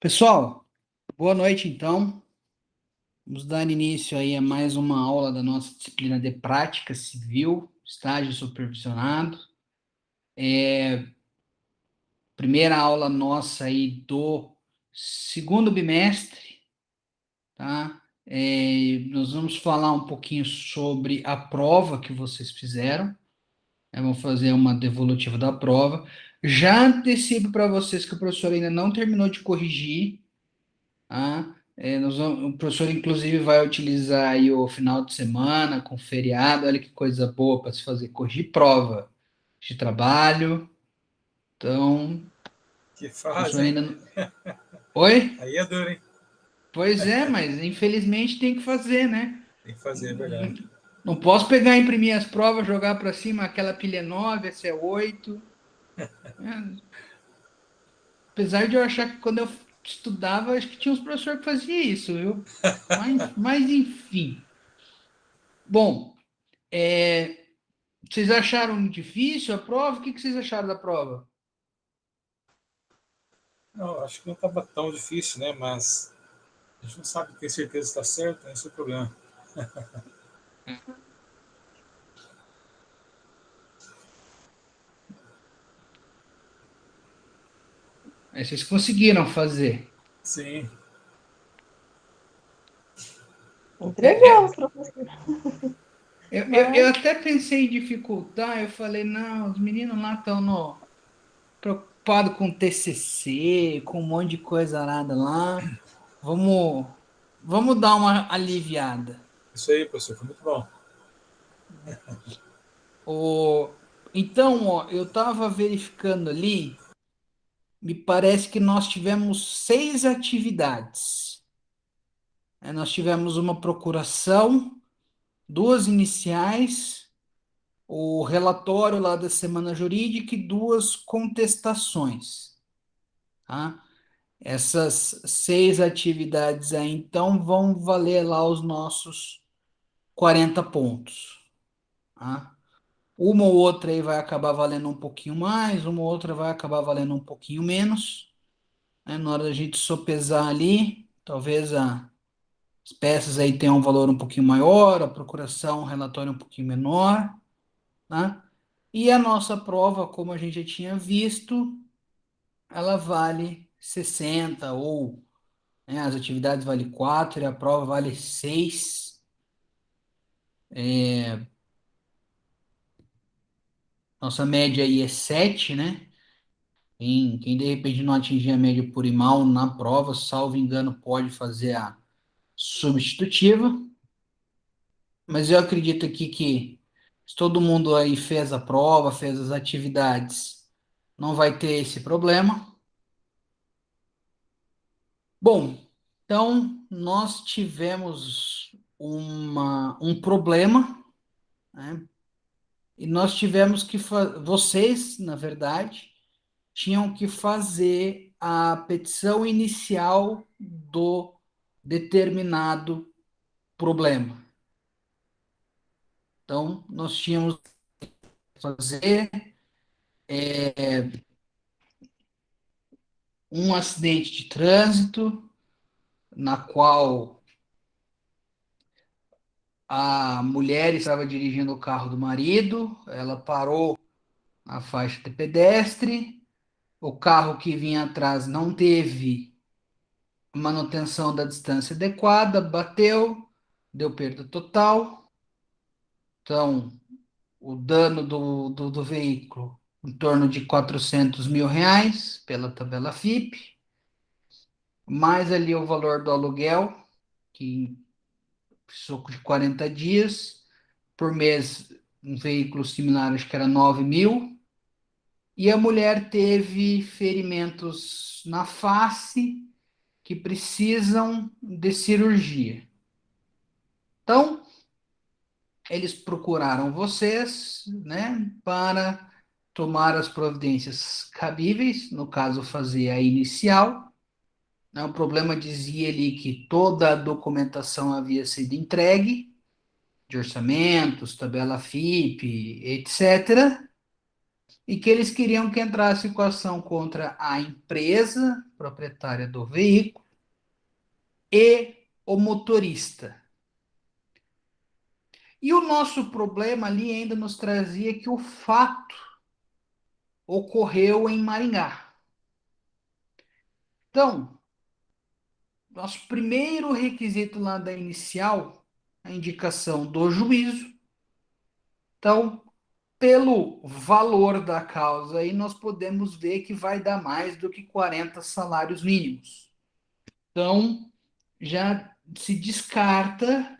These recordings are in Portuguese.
Pessoal, boa noite então. Vamos dar início aí a mais uma aula da nossa disciplina de prática civil, estágio supervisionado. Primeira aula nossa aí do segundo bimestre, tá? Nós vamos falar um pouquinho sobre a prova que vocês fizeram, né? Vamos fazer uma devolutiva da prova. Já antecipo para vocês que o professor ainda não terminou de corrigir. Ah, o professor, inclusive, vai utilizar aí o final de semana com feriado. Olha que coisa boa para se fazer, corrigir prova de trabalho. Então, Que o professor fase, hein? ainda não. Oi? Aí é duro, hein? Pois é, mas infelizmente tem que fazer, né? Tem que fazer, é verdade. Não posso pegar, imprimir as provas, jogar para cima, aquela pilha é 9, essa é 8. Apesar de eu achar que quando eu estudava, acho que tinha uns professores que faziam isso, viu? Mas enfim. Bom, vocês acharam difícil a prova? O que vocês acharam da prova? Não, acho que não estava tão difícil, né? Mas a gente não sabe ter certeza se está certo, esse é o problema. Aí vocês conseguiram fazer. Sim. É, é, Entregamos, professor. eu Mas até pensei em dificultar, eu falei, não, os meninos lá estão preocupados com TCC, com um monte de coisa nada lá. Vamos, vamos dar uma aliviada. Isso aí, professor, foi muito bom. O, então, ó, eu estava verificando ali, me parece que nós tivemos 6 atividades. Nós tivemos uma procuração, duas iniciais, o relatório lá da semana jurídica e duas contestações, tá? Essas 6 atividades aí, então, vão valer lá os nossos 40 pontos, tá? Uma ou outra aí vai acabar valendo um pouquinho mais, uma ou outra vai acabar valendo um pouquinho menos, né? Na hora da gente sopesar ali, talvez as peças aí tenham um valor um pouquinho maior, a procuração, o relatório um pouquinho menor, né? E a nossa prova, como a gente já tinha visto, ela vale 60 ou, né, as atividades vale 4 e a prova vale 6. Nossa média aí é 7, né? Quem de repente não atingir a média por ir mal na prova, salvo engano, pode fazer a substitutiva. Mas eu acredito aqui que se todo mundo aí fez a prova, fez as atividades, não vai ter esse problema. Bom, então nós tivemos um problema, né? E nós tivemos que vocês, na verdade, tinham que fazer a petição inicial do determinado problema. Então, nós tínhamos que fazer um acidente de trânsito, na qual a mulher estava dirigindo o carro do marido, ela parou na faixa de pedestre, o carro que vinha atrás não teve manutenção da distância adequada, bateu, deu perda total. Então, o dano do veículo em torno de R$ 400.000 pela tabela FIP, mais ali o valor do aluguel, que suco de 40 dias, por mês, um veículo similar, acho que era 9.000, e a mulher teve ferimentos na face que precisam de cirurgia. Então, eles procuraram vocês, né, para tomar as providências cabíveis, no caso, fazer a inicial, né. O problema dizia ali que toda a documentação havia sido entregue, de orçamentos, tabela FIP, etc. e que eles queriam que entrasse com ação contra a empresa proprietária do veículo e o motorista. E o nosso problema ali ainda nos trazia que o fato ocorreu em Maringá. Então, nosso primeiro requisito lá da inicial, a indicação do juízo. Então, pelo valor da causa, aí nós podemos ver que vai dar mais do que 40 salários mínimos. Então, já se descarta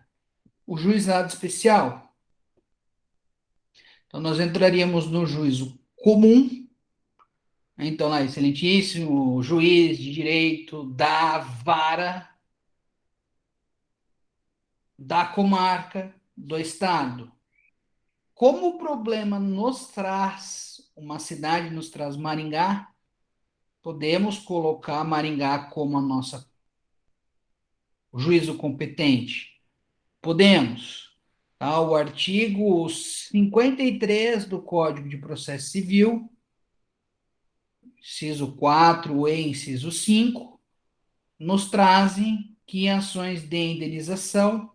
o juizado especial. Então, nós entraríamos no juízo comum. Então, lá, excelentíssimo juiz de direito da vara da comarca do estado. Como o problema nos traz, uma cidade nos traz Maringá, podemos colocar Maringá como a nossa o juízo competente? Podemos. Tá? O artigo 53 do Código de Processo Civil, inciso 4 e inciso 5, nos trazem que ações de indenização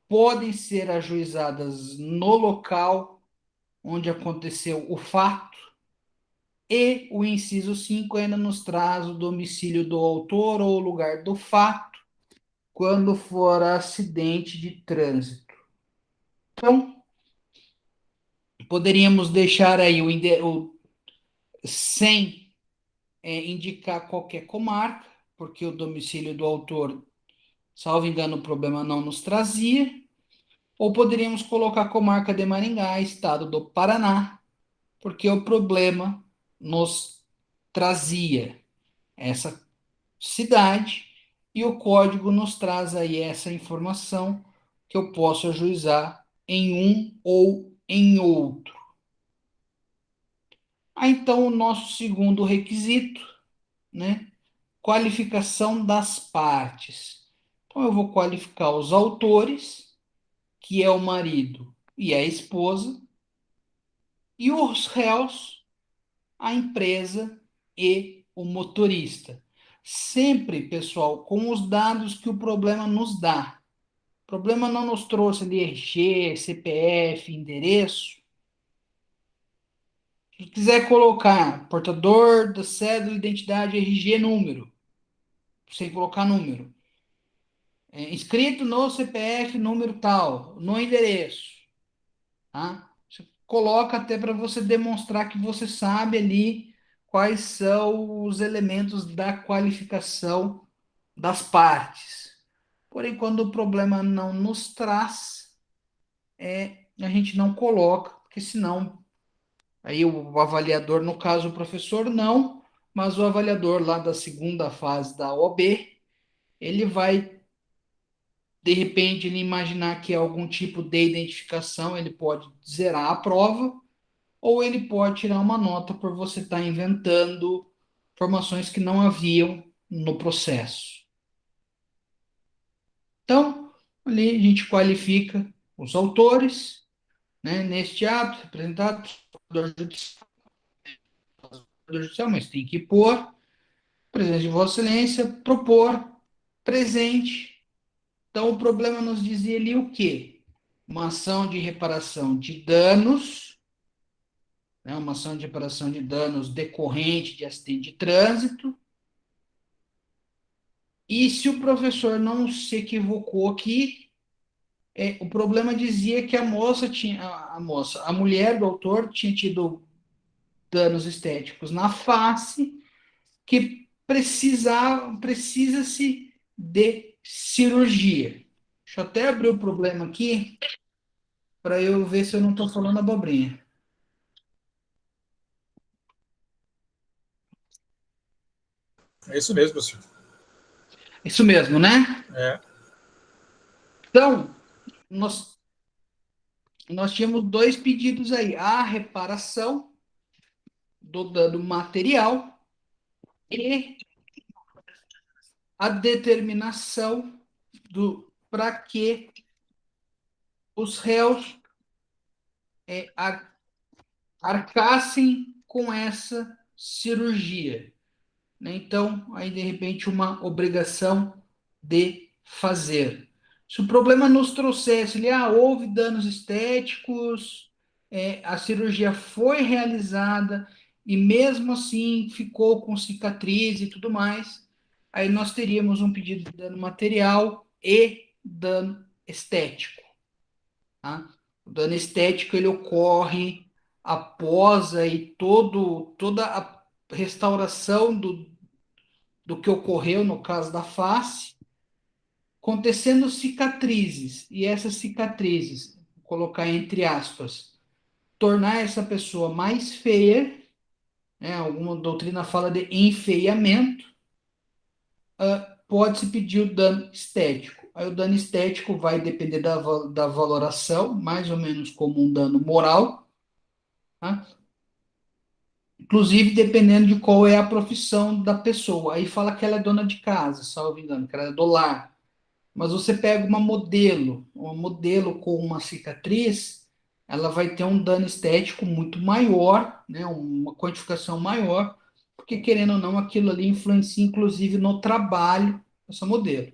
podem ser ajuizadas no local onde aconteceu o fato, e o inciso 5 ainda nos traz o domicílio do autor ou o lugar do fato, quando for acidente de trânsito. Então, poderíamos deixar aí sem indicar qualquer comarca, porque o domicílio do autor, salvo engano, o problema não nos trazia, ou poderíamos colocar a comarca de Maringá, estado do Paraná, porque o problema nos trazia essa cidade e o código nos traz aí essa informação que eu posso ajuizar em um ou em outro. Então, o nosso segundo requisito, né? Qualificação das partes. Então, eu vou qualificar os autores, que é o marido e a esposa, e os réus, a empresa e o motorista. Sempre, pessoal, com os dados que o problema nos dá. O problema não nos trouxe ali RG, CPF, endereço. Se quiser colocar portador da cédula, identidade, RG, número, sem colocar número. Inscrito no CPF, número tal, no endereço. Tá? Você coloca até para você demonstrar que você sabe ali quais são os elementos da qualificação das partes. Porém, quando o problema não nos traz, a gente não coloca, porque senão aí o avaliador, no caso o professor, não, mas o avaliador lá da segunda fase da OAB, ele vai, de repente, ele imaginar que é algum tipo de identificação, ele pode zerar a prova, ou ele pode tirar uma nota por você estar inventando informações que não haviam no processo. Então, ali a gente qualifica os autores, né, neste ato, representado pelo judicial, mas tem que pôr presença de Vossa Excelência, propor, presente. Então, o problema nos dizia ali o quê? Uma ação de reparação de danos, né, uma ação de reparação de danos decorrente de acidente de trânsito. E se o professor não se equivocou aqui, o problema dizia que a moça tinha, a mulher do autor tinha tido danos estéticos na face que precisa-se de cirurgia. Deixa eu até abrir o problema aqui para eu ver se eu não estou falando abobrinha. É isso mesmo, professor. Isso mesmo, né? É. Então, nós tínhamos dois pedidos aí: a reparação do dano material e a determinação do para que os réus arcassem com essa cirurgia, né? Então, aí de repente uma obrigação de fazer. Se o problema nos trouxesse ali, houve danos estéticos, a cirurgia foi realizada e mesmo assim ficou com cicatriz e tudo mais, aí nós teríamos um pedido de dano material e dano estético, tá? O dano estético ele ocorre após aí toda a restauração do que ocorreu no caso da face, acontecendo cicatrizes, e essas cicatrizes, vou colocar entre aspas, tornar essa pessoa mais feia, né? Alguma doutrina fala de enfeiamento, pode-se pedir o dano estético. Aí o dano estético vai depender da valoração, mais ou menos como um dano moral, tá? Inclusive dependendo de qual é a profissão da pessoa. Aí fala que ela é dona de casa, salvo engano, que ela é do lar. Mas você pega uma modelo com uma cicatriz, ela vai ter um dano estético muito maior, né, uma quantificação maior, porque querendo ou não, aquilo ali influencia inclusive no trabalho dessa modelo.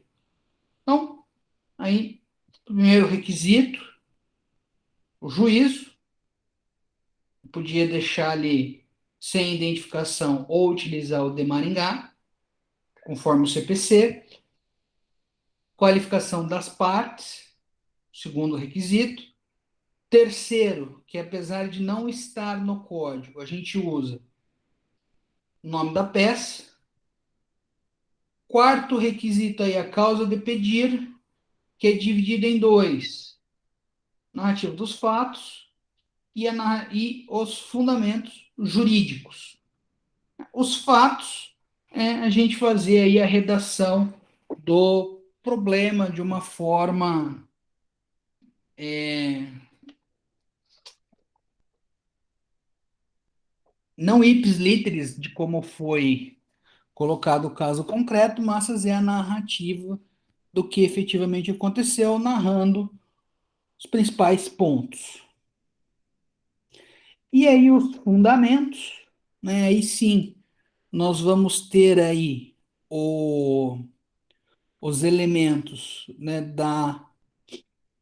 Então, aí, primeiro requisito, o juízo, podia deixar ali sem identificação ou utilizar o de Maringá, conforme o CPC, qualificação das partes, segundo requisito. Terceiro, que apesar de não estar no código, a gente usa o nome da peça. Quarto requisito aí, a causa de pedir, que é dividida em dois: narrativa dos fatos e os fundamentos jurídicos. Os fatos é a gente fazer aí a redação do problema de uma forma não ipsis literis de como foi colocado o caso concreto, mas fazer a narrativa do que efetivamente aconteceu, narrando os principais pontos. E aí os fundamentos, né? Aí sim, nós vamos ter aí os elementos, né, da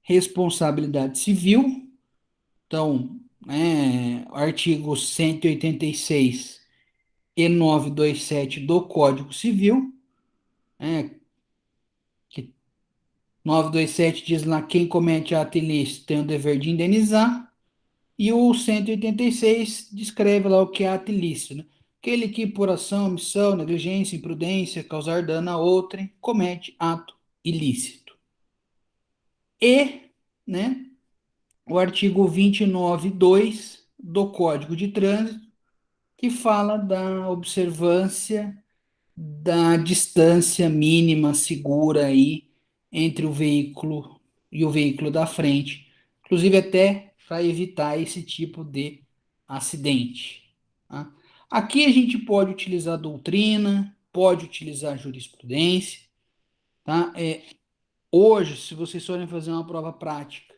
responsabilidade civil. Então, o artigo 186 e 927 do Código Civil, né, que 927 diz lá: quem comete ato ilícito tem o dever de indenizar, e o 186 descreve lá o que é ato ilícito, né? Aquele que por ação, omissão, negligência, imprudência, causar dano a outrem, comete ato ilícito. E, né, o artigo 29.2 do Código de Trânsito, que fala da observância da distância mínima segura aí entre o veículo e o veículo da frente, inclusive até para evitar esse tipo de acidente, tá? Aqui a gente pode utilizar doutrina, pode utilizar jurisprudência, tá? Hoje, se vocês forem fazer uma prova prática,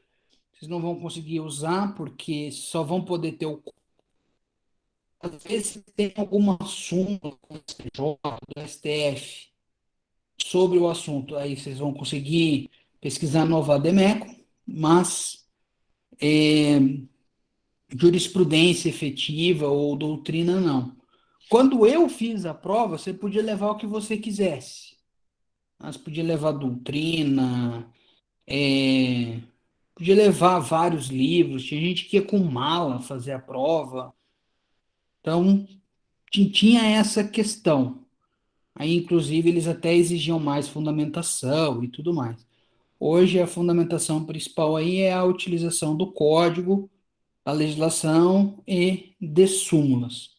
vocês não vão conseguir usar porque só vão poder ter o. Às vezes tem alguma súmula do STJ, do STF sobre o assunto. Aí vocês vão conseguir pesquisar no Vademécum, mas jurisprudência efetiva ou doutrina não. Quando eu fiz a prova, você podia levar o que você quisesse. Mas podia levar doutrina, podia levar vários livros. Tinha gente que ia com mala fazer a prova. Então, tinha essa questão. Aí, inclusive, eles até exigiam mais fundamentação e tudo mais. Hoje, a fundamentação principal aí é a utilização do código, a legislação e de súmulas.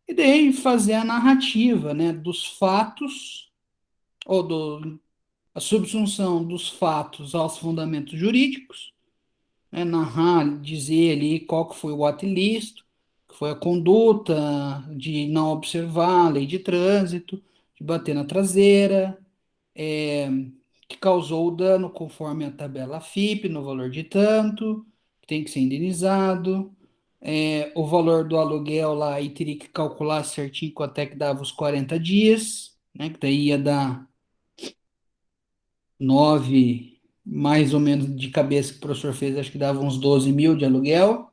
E daí fazer a narrativa, né, dos fatos, ou a subsunção dos fatos aos fundamentos jurídicos, né, narrar, dizer ali qual que foi o ato ilícito, que foi a conduta de não observar a lei de trânsito, de bater na traseira, é, que causou o dano conforme a tabela FIP, no valor de tanto, que tem que ser indenizado. O valor do aluguel lá, aí teria que calcular certinho quanto é que dava os 40 dias, né? Que daí ia dar 9, mais ou menos de cabeça que o professor fez, acho que dava uns 12 mil de aluguel.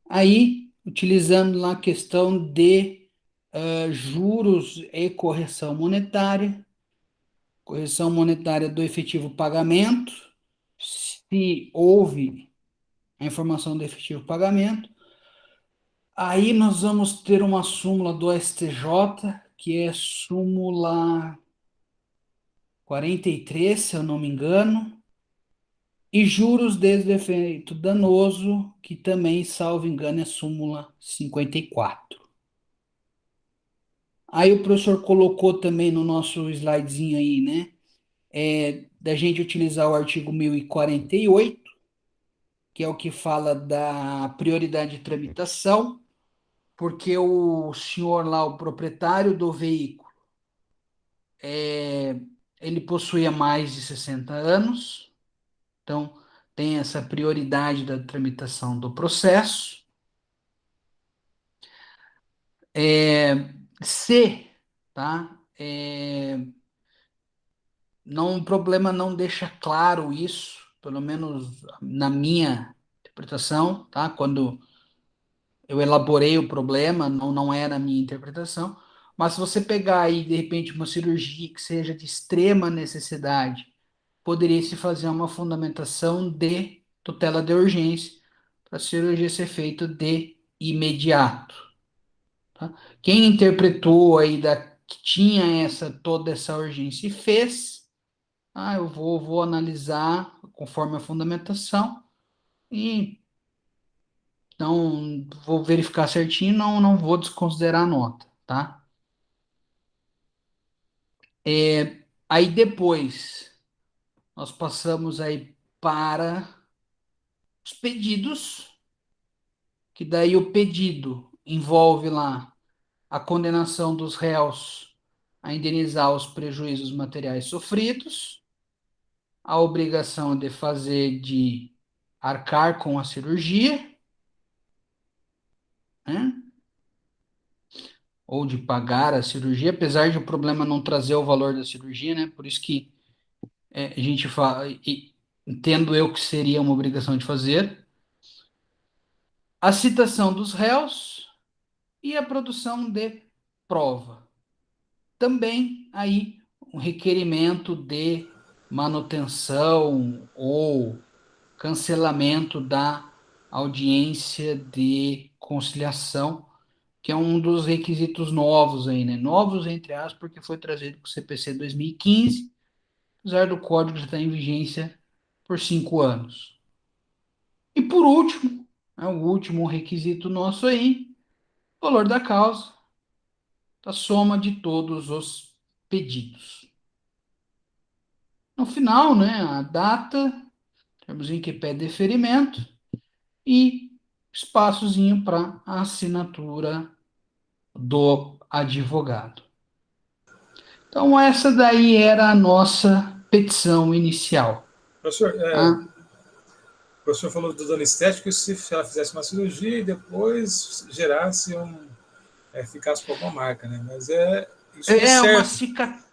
Aí, utilizando lá a questão de juros e correção monetária do efetivo pagamento, se houve a informação do efetivo pagamento, aí nós vamos ter uma súmula do STJ, que é súmula 43, se eu não me engano, e juros desde o efeito danoso, que também, salvo engano, é súmula 54. Aí o professor colocou também no nosso slidezinho aí, né? Da gente utilizar o artigo 1048, que é o que fala da prioridade de tramitação, porque o senhor lá, o proprietário do veículo, ele possuía mais de 60 anos, então tem essa prioridade da tramitação do processo. Se, tá? Não, o problema não deixa claro isso, pelo menos na minha interpretação, tá? Quando eu elaborei o problema, não era a minha interpretação, mas se você pegar aí, de repente, uma cirurgia que seja de extrema necessidade, poderia se fazer uma fundamentação de tutela de urgência para a cirurgia ser feita de imediato, tá? Quem interpretou aí que tinha toda essa urgência e fez, eu vou analisar conforme a fundamentação e não vou verificar certinho, não vou desconsiderar a nota, tá? Aí depois nós passamos aí para os pedidos, que daí o pedido envolve lá a condenação dos réus a indenizar os prejuízos materiais sofridos, a obrigação de arcar com a cirurgia, né? Ou de pagar a cirurgia, apesar de o problema não trazer o valor da cirurgia, né? Por isso que a gente fala, e entendo eu que seria uma obrigação de fazer, a citação dos réus e a produção de prova. Também aí um requerimento de manutenção ou cancelamento da audiência de conciliação, que é um dos requisitos novos aí, né? Novos, entre aspas, porque foi trazido com o CPC 2015, apesar do código já estar em vigência por 5 anos. E por último, o último requisito nosso aí, valor da causa, a soma de todos os pedidos. No final, né, a data, temos em que pede deferimento e espaçozinho para a assinatura do advogado. Então, essa daí era a nossa petição inicial. Professor, Tá? o professor falou do dano estético, se ela fizesse uma cirurgia e depois gerasse ficasse com alguma marca, né? Mas isso é Uma certo. cicatriz.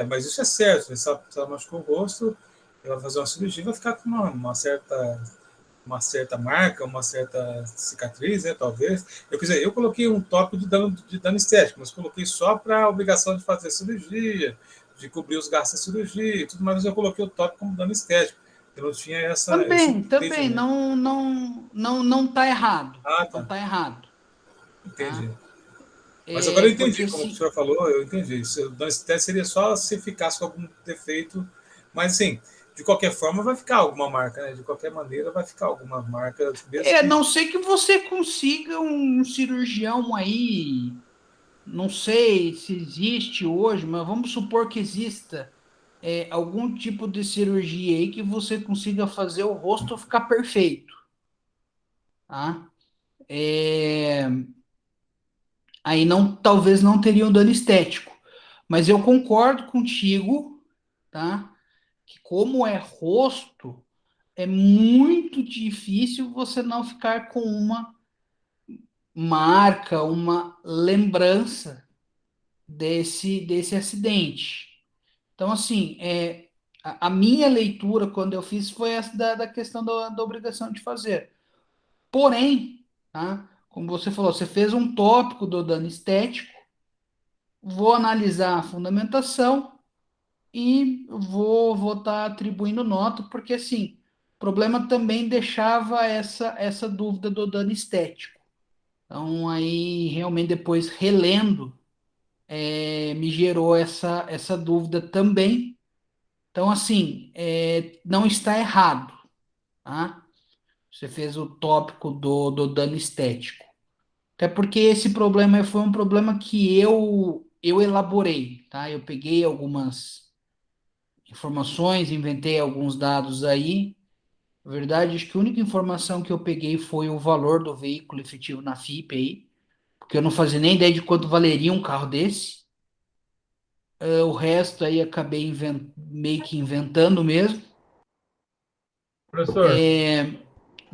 Mas isso é certo. Né? Se ela machucou o rosto, ela vai fazer uma cirurgia, vai ficar com uma certa marca, uma certa cicatriz, né, talvez. Eu coloquei um tópico de dano estético, mas coloquei só para a obrigação de fazer cirurgia, de cobrir os gastos da cirurgia e tudo mais, mas eu coloquei o tópico como dano estético. Eu não tinha esse Também, entendimento. não tá errado. Ah, Não tá. tá errado, tá? Entendi. Mas agora eu entendi, Porque como o se. senhor falou, eu entendi. O dano estético seria só se ficasse com algum defeito, mas assim, de qualquer forma vai ficar alguma marca, né? De qualquer maneira vai ficar alguma marca, mesmo que. Não sei que você consiga um cirurgião aí, não sei se existe hoje, mas vamos supor que exista algum tipo de cirurgia aí que você consiga fazer o rosto ficar perfeito, tá? É, Aí talvez não teria um dano estético, mas eu concordo contigo, tá? Que como é rosto, é muito difícil você não ficar com uma marca, uma lembrança desse acidente. Então, assim, a minha leitura, quando eu fiz, foi essa da questão da obrigação de fazer. Porém, tá, como você falou, você fez um tópico do dano estético, vou analisar a fundamentação e vou estar atribuindo nota, porque, assim, o problema também deixava essa dúvida do dano estético. Então, aí, realmente, depois relendo, me gerou essa dúvida também. Então, assim, não está errado, tá? Você fez o tópico do dano estético. Até porque esse problema foi um problema que eu elaborei, tá? Eu peguei algumas informações, inventei alguns dados aí. Na verdade, acho que a única informação que eu peguei foi o valor do veículo efetivo na FIP aí, porque eu não fazia nem ideia de quanto valeria um carro desse. O resto aí acabei meio que inventando mesmo. Professor,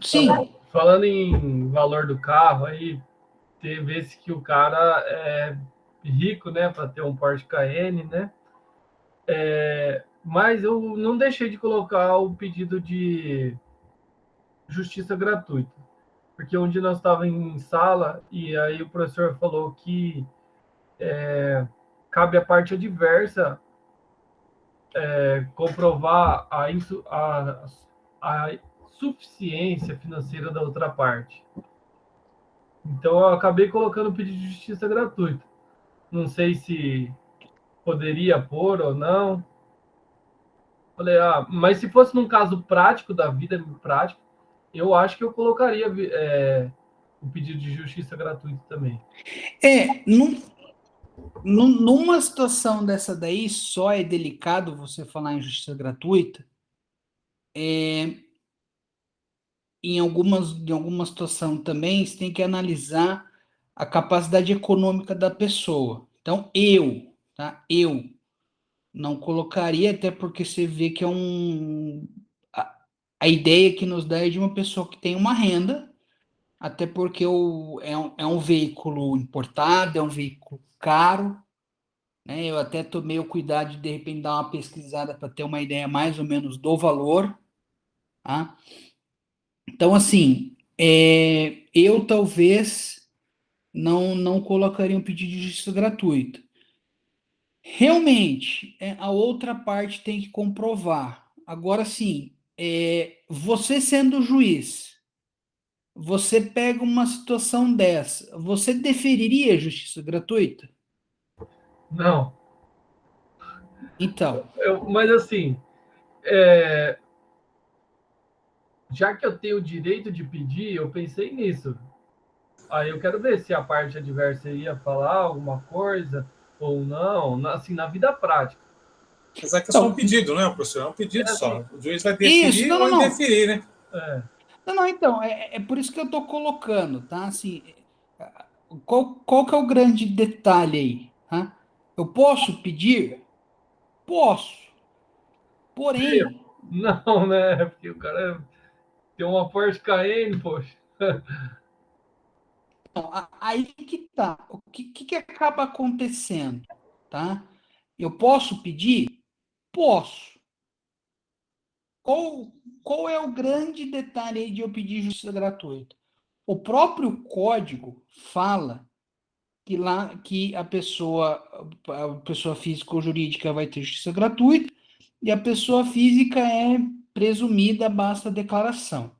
Sim, falando em valor do carro, aí tem vezes que o cara é rico, né, para ter um Porsche Cayenne, né? Mas eu não deixei de colocar o pedido de justiça gratuita, porque onde nós estávamos em sala e aí o professor falou que cabe à parte adversa comprovar a suficiência financeira da outra parte. Então eu acabei colocando o pedido de justiça gratuita. Não sei se poderia pôr ou não. Falei, mas se fosse num caso prático da vida prático, eu acho que eu colocaria o pedido de justiça gratuito também. numa situação dessa daí, só é delicado você falar em justiça gratuita, em alguma situação também, você tem que analisar a capacidade econômica da pessoa. Então, eu não colocaria, até porque você vê que a ideia que nos dá é de uma pessoa que tem uma renda, até porque é um veículo importado, é um veículo caro, né? Eu até tomei o cuidado de repente dar uma pesquisada para ter uma ideia mais ou menos do valor, tá? Então, assim, eu talvez não colocaria um pedido de justiça gratuita. Realmente, a outra parte tem que comprovar. Agora, sim, você sendo juiz, você pega uma situação dessa, você deferiria justiça gratuita? Não. Então, Mas assim, é, já que eu tenho o direito de pedir, eu pensei nisso. Aí eu quero ver se a parte adversa ia falar alguma coisa ou não, assim, na vida prática. Apesar que é só um então pedido, né, professor? É um pedido Assim, só. O juiz vai isso, deferir não, ou não, não. indeferir, né? é, Não, não, então, é por isso que eu estou colocando, tá? Assim, qual que é o grande detalhe aí? Tá? Eu posso pedir? Posso. Porém, não, né? Porque o cara tem uma Porsche Cayenne, poxa. aí que tá. O que acaba acontecendo, tá? Eu posso pedir? Posso. Qual, qual é o grande detalhe aí de eu pedir justiça gratuita? O próprio código fala que a pessoa física ou jurídica vai ter justiça gratuita e a pessoa física é presumida, basta a declaração.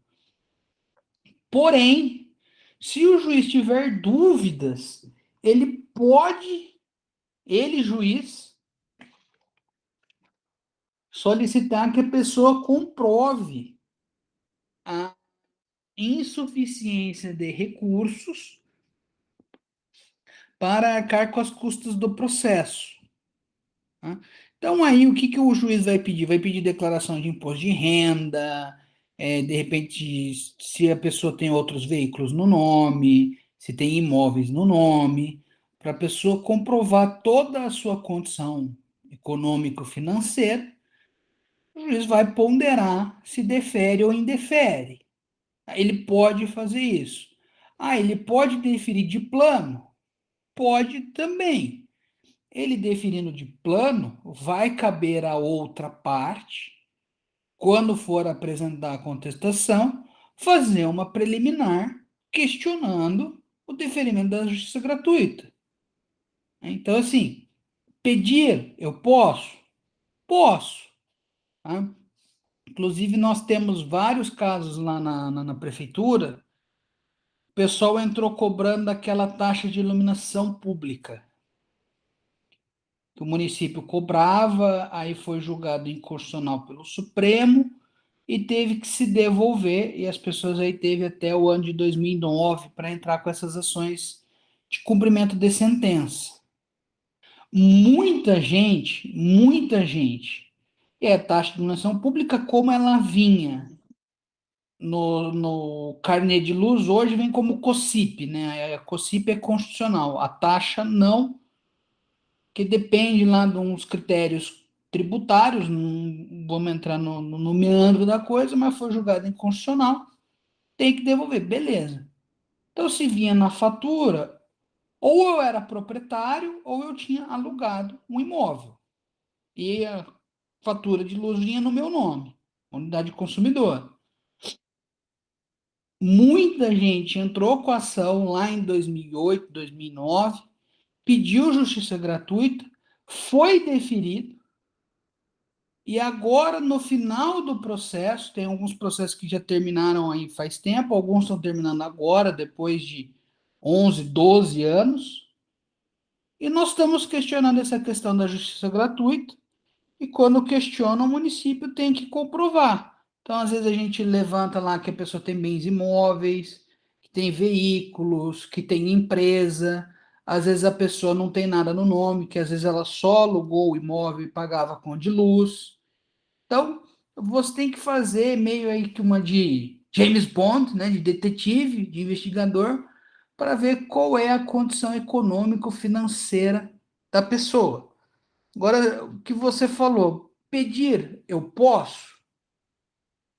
Porém, se o juiz tiver dúvidas, ele, juiz, solicitar que a pessoa comprove a insuficiência de recursos para arcar com as custas do processo. Tá? Então, aí, o que o juiz vai pedir? Vai pedir declaração de imposto de renda, de repente, se a pessoa tem outros veículos no nome, se tem imóveis no nome, para a pessoa comprovar toda a sua condição econômico-financeira o juiz vai ponderar se defere ou indefere. Ele pode fazer isso. Ele pode deferir de plano? Pode também. Ele deferindo de plano, vai caber a outra parte, quando for apresentar a contestação, fazer uma preliminar questionando o deferimento da justiça gratuita. Então, assim, pedir, eu posso? Posso. Tá? Inclusive, nós temos vários casos lá na prefeitura. O pessoal entrou cobrando aquela taxa de iluminação pública, que o município cobrava, aí foi julgado inconstitucional pelo Supremo e teve que se devolver, e as pessoas aí teve até o ano de 2009 para entrar com essas ações de cumprimento de sentença. Muita gente, e a taxa de iluminação pública, como ela vinha no carnê de luz, hoje vem como COSIP, né? A COSIP é constitucional, a taxa não, que depende lá de uns critérios tributários, não vamos entrar no meandro da coisa, mas foi julgado inconstitucional, tem que devolver, beleza. Então, se vinha na fatura, ou eu era proprietário, ou eu tinha alugado um imóvel. E a fatura de luz vinha no meu nome, unidade consumidor. Muita gente entrou com a ação lá em 2008, 2009, pediu justiça gratuita, foi deferido, e agora, no final do processo, tem alguns processos que já terminaram aí faz tempo, alguns estão terminando agora, depois de 11, 12 anos, e nós estamos questionando essa questão da justiça gratuita, e quando questiona, o município tem que comprovar. Então, às vezes, a gente levanta lá que a pessoa tem bens imóveis, que tem veículos, que tem empresa, às vezes a pessoa não tem nada no nome, que às vezes ela só alugou o imóvel e pagava com de luz. Então, você tem que fazer meio aí que uma de James Bond, né, de detetive, de investigador, para ver qual é a condição econômico-financeira da pessoa. Agora, o que você falou, pedir, eu posso?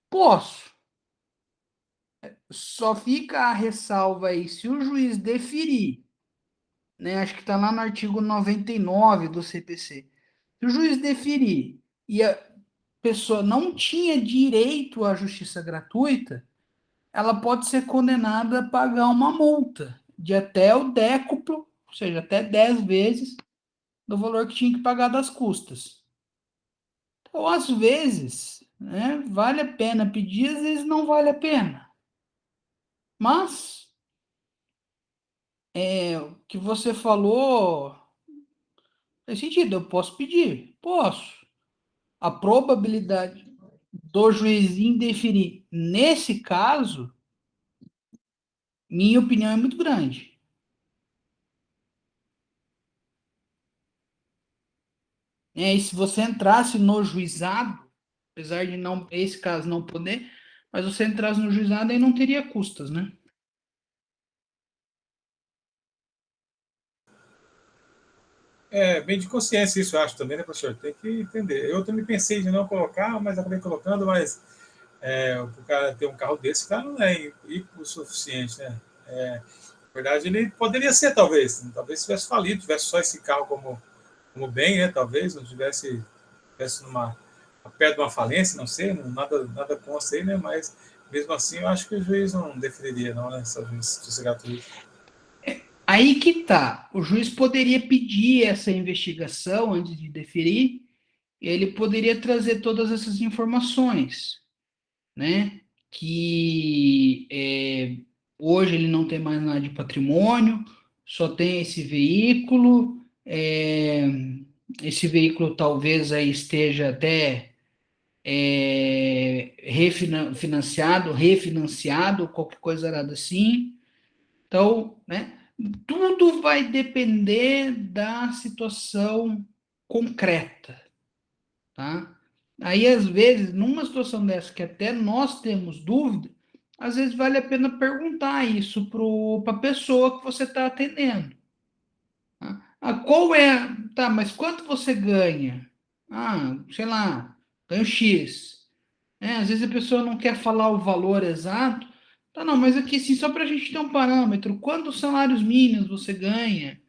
Posso. Só fica a ressalva aí, se o juiz deferir, né, acho que está lá no artigo 99 do CPC, se o juiz deferir e a pessoa não tinha direito à justiça gratuita, ela pode ser condenada a pagar uma multa de até o décuplo, ou seja, até 10 vezes do valor que tinha que pagar das custas. Então, às vezes, né, vale a pena pedir, às vezes não vale a pena. Mas, o que você falou faz sentido, eu posso pedir? Posso. A probabilidade do juiz indeferir nesse caso, minha opinião, é muito grande. E se você entrasse no juizado, apesar de não, esse caso não poder, mas você entrasse no juizado aí não teria custas, né? É bem de consciência isso, eu acho também, né, professor? Tem que entender. Eu também pensei em não colocar, mas acabei colocando, mas o cara ter um carro desse, cara, não é o suficiente, né? Na verdade, ele poderia ser, talvez tivesse falido, tivesse só esse carro como bem, né? Talvez não tivesse perto de uma falência, não sei, nada consta aí, né? Mas mesmo assim, eu acho que o juiz não deferiria, não, né? Essa justiça gratuita. Aí que tá. O juiz poderia pedir essa investigação antes de deferir, e ele poderia trazer todas essas informações, né? Que hoje ele não tem mais nada de patrimônio, só tem esse veículo. Esse veículo talvez aí esteja até refinanciado, qualquer coisa errada assim. Então, né? Tudo vai depender da situação concreta, tá? Aí, às vezes, numa situação dessa que até nós temos dúvida, às vezes vale a pena perguntar isso para a pessoa que você está atendendo. Tá? Qual é? Tá, mas quanto você ganha? Sei lá, ganho X. Às vezes a pessoa não quer falar o valor exato. Tá, não, mas aqui sim, só para a gente ter um parâmetro. Quantos salários mínimos você ganha?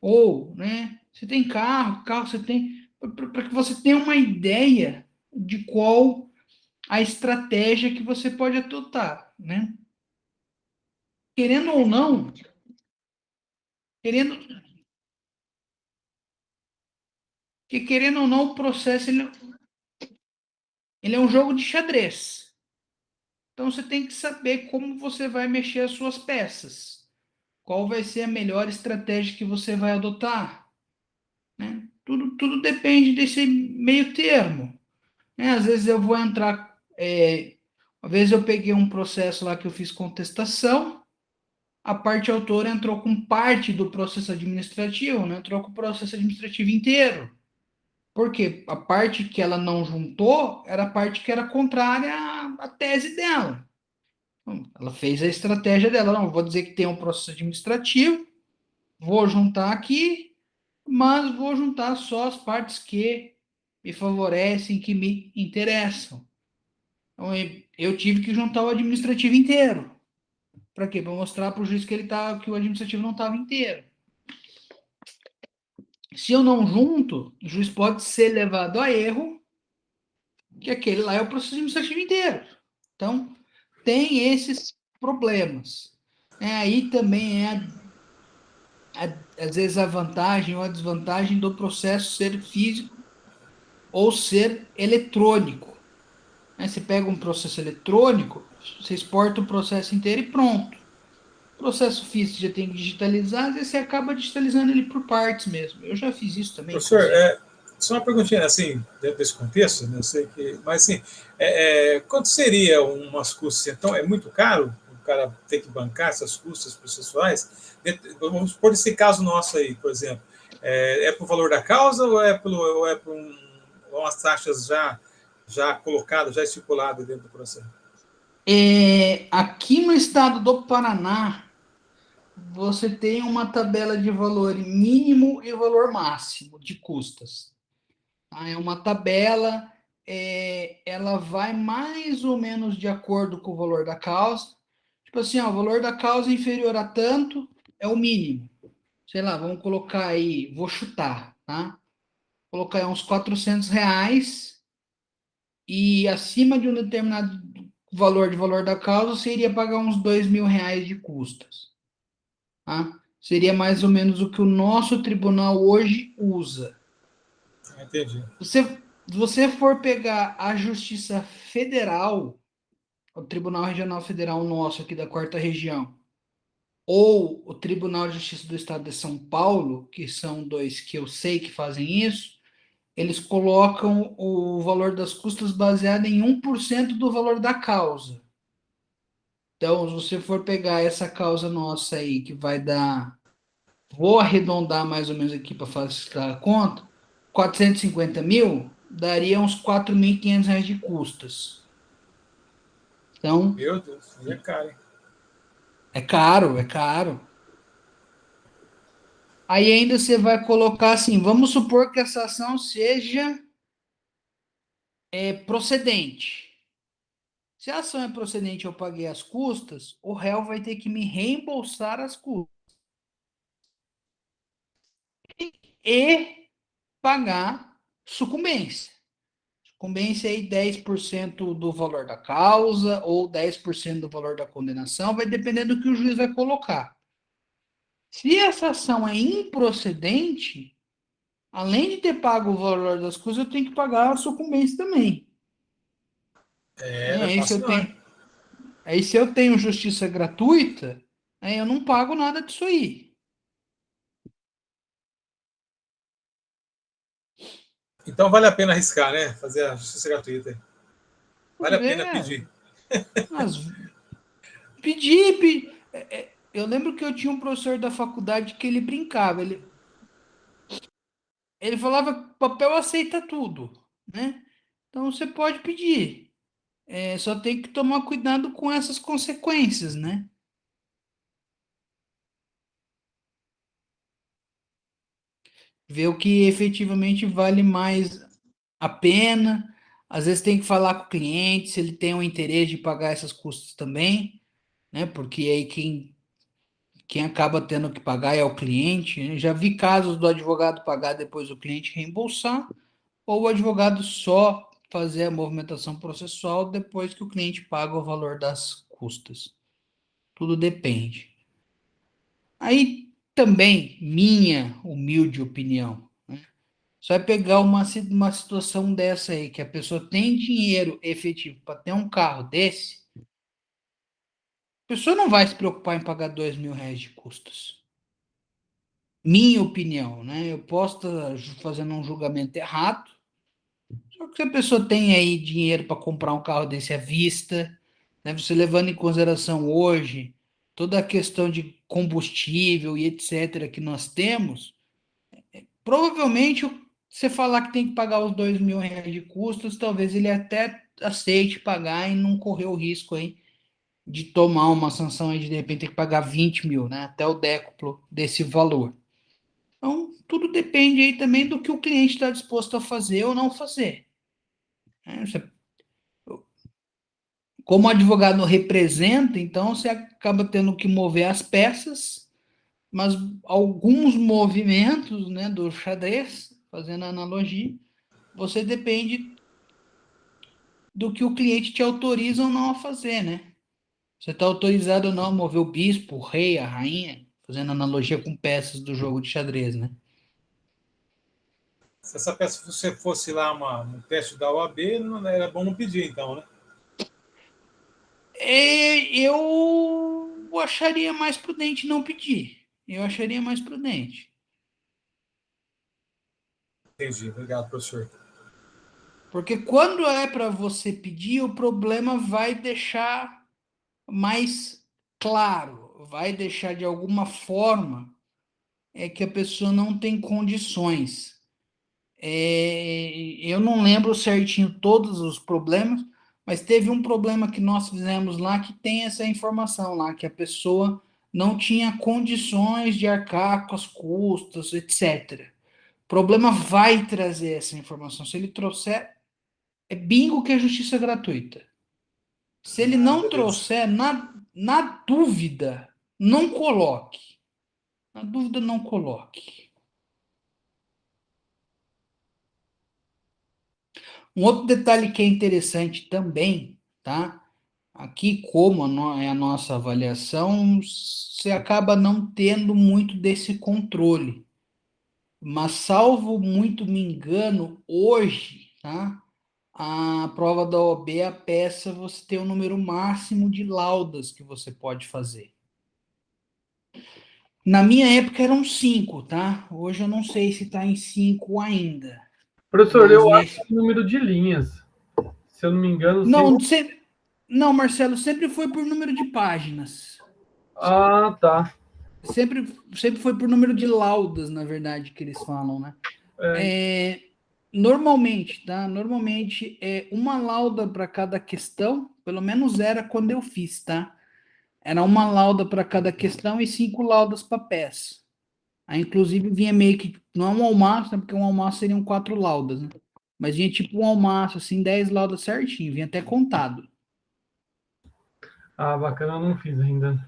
Ou, né? Você tem carro você tem. Para que você tenha uma ideia de qual a estratégia que você pode adotar, né? Querendo ou não, querendo, querendo ou não, o processo ele é um jogo de xadrez. Então você tem que saber como você vai mexer as suas peças. Qual vai ser a melhor estratégia que você vai adotar, né? Tudo depende desse meio termo, né? Às vezes eu vou entrar, uma vez eu peguei um processo lá que eu fiz contestação, a parte autora entrou com parte do processo administrativo, não entrou com o processo administrativo inteiro. Por quê? A parte que ela não juntou era a parte que era contrária à tese dela. Então, ela fez a estratégia dela. Não, vou dizer que tem um processo administrativo, vou juntar aqui, mas vou juntar só as partes que me favorecem, que me interessam. Então, eu tive que juntar o administrativo inteiro. Para quê? Para mostrar para o juiz que que o administrativo não estava inteiro. Se eu não junto, o juiz pode ser levado a erro, que aquele lá é o processo administrativo inteiro. Então, tem esses problemas. Aí também às vezes, a vantagem ou a desvantagem do processo ser físico ou ser eletrônico. Você pega um processo eletrônico, você exporta o processo inteiro e pronto. Processo físico já tem que digitalizar, às vezes você acaba digitalizando ele por partes mesmo. Eu já fiz isso também, Professor, inclusive. só uma perguntinha, assim, dentro desse contexto, né, eu sei que, mas assim, quanto seria umas custas? Então, é muito caro o cara ter que bancar essas custas processuais? Vamos por esse caso nosso aí, por exemplo, por valor da causa ou é por umas taxas já colocadas, já estipuladas dentro do processo? Aqui no estado do Paraná, você tem uma tabela de valor mínimo e valor máximo de custas. É uma tabela, ela vai mais ou menos de acordo com o valor da causa. Tipo assim, ó, o valor da causa inferior a tanto é o mínimo. Sei lá, vamos colocar aí, vou chutar, tá? Vou colocar aí uns R$ 400 e acima de um determinado valor da causa, você iria pagar uns R$ 2.000 de custas. Tá? Seria mais ou menos o que o nosso tribunal hoje usa. Entendi. Se você for pegar a Justiça Federal, o Tribunal Regional Federal nosso aqui da Quarta Região, ou o Tribunal de Justiça do Estado de São Paulo, que são dois que eu sei que fazem isso, eles colocam o valor das custas baseado em 1% do valor da causa. Então, se você for pegar essa causa nossa aí, que vai dar, vou arredondar mais ou menos aqui para facilitar a conta, 450 mil, daria uns R$ 4.500 de custas. Então, Meu Deus, é caro, hein? é caro, é caro. Aí ainda você vai colocar assim, vamos supor que essa ação seja procedente. Se a ação é procedente e eu paguei as custas, o réu vai ter que me reembolsar as custas e pagar sucumbência. Sucumbência aí 10% do valor da causa ou 10% do valor da condenação, vai depender do que o juiz vai colocar. Se essa ação é improcedente, além de ter pago o valor das coisas, eu tenho que pagar a sucumbência também. Não é Aí se fácil eu não, hein? tenho, aí se eu tenho justiça gratuita, aí eu não pago nada disso aí. Então vale a pena arriscar, né? Fazer a justiça gratuita. Vale Pois a pena é, pedir. mas pedir, eu lembro que eu tinha um professor da faculdade que ele brincava, ele falava que papel aceita tudo, né? Então você pode pedir, só tem que tomar cuidado com essas consequências, né? Ver o que efetivamente vale mais a pena. Às vezes tem que falar com o cliente se ele tem um interesse de pagar essas custas também, né? Porque aí quem acaba tendo que pagar é o cliente, né? Já vi casos do advogado pagar depois o cliente reembolsar, ou o advogado só fazer a movimentação processual depois que o cliente paga o valor das custas. Tudo depende. Aí também, minha humilde opinião, né? Só é pegar uma situação dessa aí, que a pessoa tem dinheiro efetivo para ter um carro desse, a pessoa não vai se preocupar em pagar R$ 2.000 de custos. Minha opinião, né? Eu posso estar fazendo um julgamento errado, só que se a pessoa tem aí dinheiro para comprar um carro desse à vista, né? Você levando em consideração hoje toda a questão de combustível e etc. que nós temos, provavelmente você falar que tem que pagar os R$ 2.000 de custos, talvez ele até aceite pagar e não correr o risco aí de tomar uma sanção aí de repente ter que pagar 20 mil, né? Até o décuplo desse valor. Então, tudo depende aí também do que o cliente está disposto a fazer ou não fazer. Como o advogado representa, então você acaba tendo que mover as peças, mas alguns movimentos, né, do xadrez, fazendo a analogia, você depende do que o cliente te autoriza ou não a fazer, né? Você está autorizado ou não a mover o bispo, o rei, a rainha, fazendo analogia com peças do jogo de xadrez, né? Se essa peça você fosse lá um teste da OAB, não era bom não pedir, então, né? Eu acharia mais prudente não pedir. Eu acharia mais prudente. Entendi. Obrigado, professor. Porque quando é para você pedir, o problema vai deixar mais claro, vai deixar de alguma forma que a pessoa não tem condições. Eu não lembro certinho todos os problemas, mas teve um problema que nós fizemos lá que tem essa informação lá, que a pessoa não tinha condições de arcar com as custas, etc. O problema vai trazer essa informação. Se ele trouxer, é bingo que é justiça gratuita. Se ele Ah, não beleza. trouxer, na dúvida, não coloque. Na dúvida, não coloque. Um outro detalhe que é interessante também, tá? Aqui, como é a nossa avaliação, você acaba não tendo muito desse controle. Mas, salvo muito me engano, hoje, tá? A prova da OAB, a peça, você tem o número máximo de laudas que você pode fazer. Na minha época eram 5, tá? Hoje eu não sei se está em 5 ainda. Professor, Mas eu acho que nesse. é o número de linhas. Se eu não me engano, Não, sempre. não, Marcelo, sempre foi por número de páginas. Ah, tá. Sempre, sempre foi por número de laudas, na verdade, que eles falam, né? É, Normalmente, tá? Normalmente é uma lauda para cada questão, pelo menos era quando eu fiz, tá? Era uma lauda para cada questão e 5 laudas para peça. Aí, inclusive, vinha meio que, não é um almoço, né? Porque um almoço seriam 4 laudas, né? Mas vinha tipo um almoço, assim, 10 laudas certinho, vinha até contado. ah, bacana, eu não fiz ainda.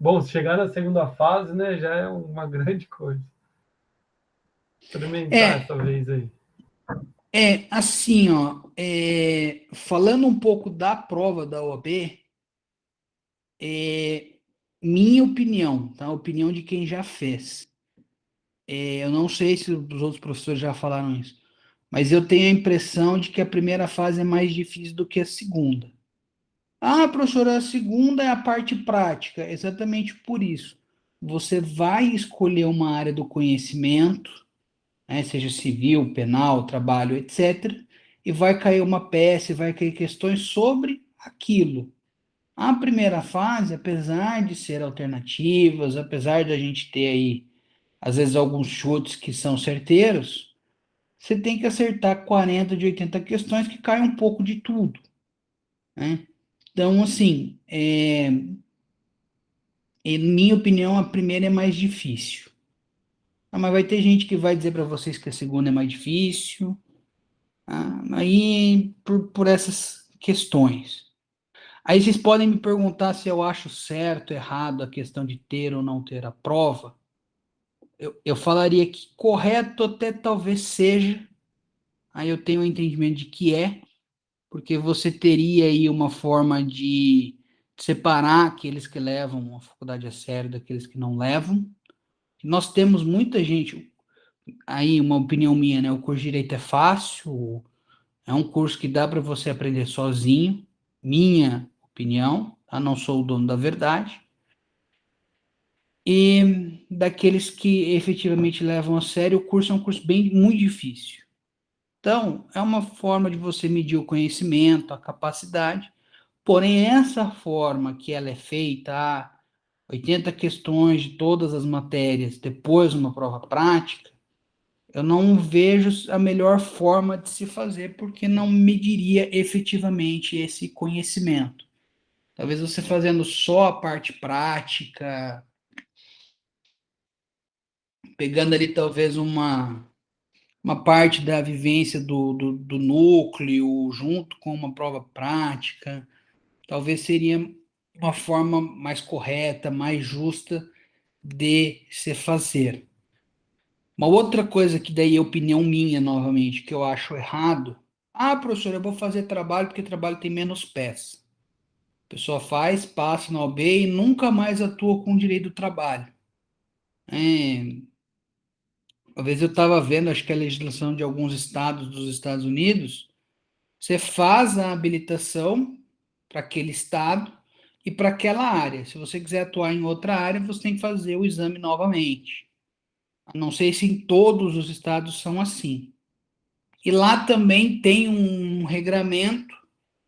Bom, se chegar na segunda fase, né, já é uma grande coisa. Experimentar É, essa vez aí. assim, ó, falando um pouco da prova da OAB, minha opinião, tá? A opinião de quem já fez. Eu não sei se os outros professores já falaram isso, mas eu tenho a impressão de que a primeira fase é mais difícil do que a segunda. Ah, professora, a segunda é a parte prática, exatamente por isso. Você vai escolher uma área do conhecimento, né, seja civil, penal, trabalho, etc., e vai cair uma peça, vai cair questões sobre aquilo. A primeira fase, apesar de ser alternativas, apesar de a gente ter aí, às vezes, alguns chutes que são certeiros, você tem que acertar 40 de 80 questões que cai um pouco de tudo, né? Então, assim, em minha opinião, a primeira é mais difícil. Ah, mas vai ter gente que vai dizer para vocês que a segunda é mais difícil. Aí, por essas questões. Aí vocês podem me perguntar se eu acho certo, errado a questão de ter ou não ter a prova. Eu falaria que correto até talvez seja, aí eu tenho o entendimento de que é, porque você teria aí uma forma de separar aqueles que levam a faculdade a sério daqueles que não levam. Nós temos muita gente, aí uma opinião minha, né? O curso de Direito é fácil, é um curso que dá para você aprender sozinho, minha opinião, tá? Não sou o dono da verdade. E daqueles que efetivamente levam a sério, o curso é um curso bem muito difícil. Então, é uma forma de você medir o conhecimento, a capacidade, porém, essa forma que ela é feita, 80 questões de todas as matérias, depois uma prova prática, eu não vejo a melhor forma de se fazer, porque não mediria efetivamente esse conhecimento. Talvez você fazendo só a parte prática, pegando ali talvez uma parte da vivência do núcleo, junto com uma prova prática, talvez seria uma forma mais correta, mais justa de se fazer. Uma outra coisa que daí é opinião minha, novamente, que eu acho errado. Professor, eu vou fazer trabalho porque trabalho tem menos pés. A pessoa faz, passa na OAB e nunca mais atua com o direito do trabalho. Uma vez eu estava vendo, acho que a legislação de alguns estados dos Estados Unidos, você faz a habilitação para aquele estado e para aquela área. Se você quiser atuar em outra área, você tem que fazer o exame novamente. Não sei se em todos os estados são assim. E lá também tem um regramento